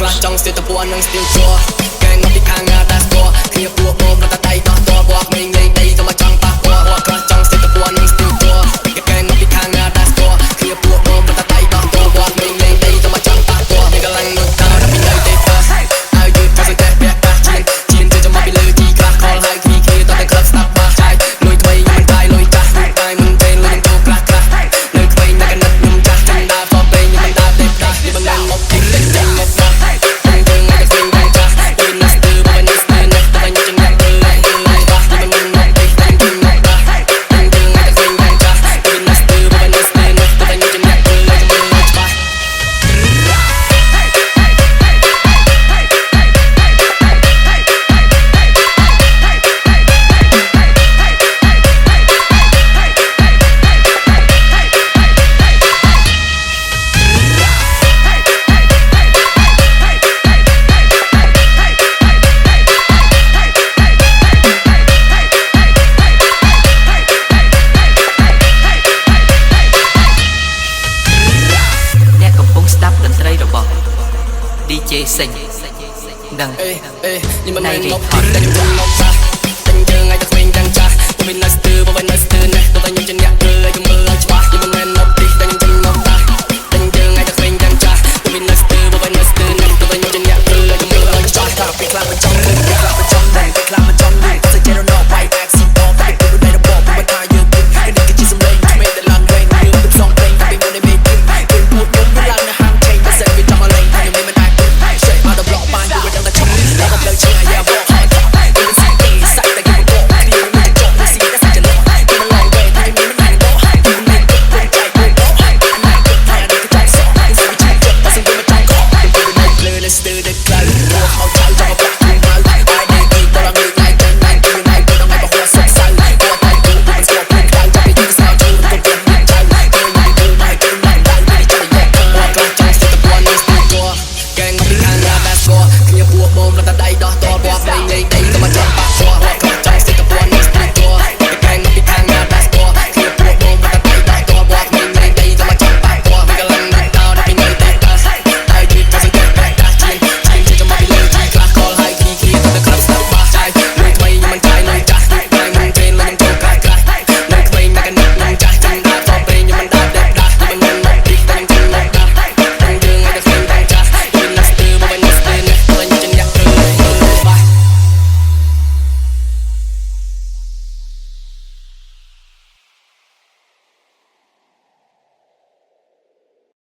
ខ្លះចង់ស្ទាបតពួននឹងស្ទាវជ័រកែងមកពីខាងណាដាស់ស្គាល់គ្នាពួកបងប្រតាដៃដោះតវត្តមេងលេងដីក៏មកចង់ប៉ះពាល់ខ្លះចង់ស្ទាបតពួននឹងស្ទាវជ័រកែងមកពីខាងណាដាស់ស្គាល់គ្នាពួកបងប្រតាដៃដោះតវត្តមេងលេងដីក៏មកចង់ប៉ះពាល់នេះកលាំងនោះតើពីនៅទេប៉ះហើយយឺតក៏សតែពាក់កាសជៀនចាំមកពីលើទីខ្លះខលហើយគ្នាតតែក្លឹបស្ដាប់បាសចាយលុយថ្មីមិនតាយលុយចាស់តែមិនពេលលុយទៅខ្លះខ្លះនៅក្វែងតែកណិតខ្ញុំចាស់ចាំដើរសពេងមិនដើរទេផ្ដាស់នេះមិនមែនមកទីតែចេញមកខ្លះតែយើងតែស្វែងតែចាស់ពីណាស់ទៅបើនេះស្ទើរនេះតែខ្ញុំចំណាក់ទៅឡើងទៅឡើងបាសមិនមិនមកទីតែយើងមកបាសតែយើងតែស្វែងតែចាស់ពីណាស់ទៅបើនេះស្ទើរនេះតែខ្ញុំចំណាក់ទៅឡើងទៅឡើងច្បាស់DJ សេងនឹងនេះមិនមែនមកទីតែខ្ញុំមកចាស់តែយើងឲ្យតែក្មេងទាំងចាស់ទៅវិញនៅស្ទើបើវិញនៅស្ទើនេះទៅតែខ្ញុំជាអ្នកធ្វើឲ្យខ្ញុំមើល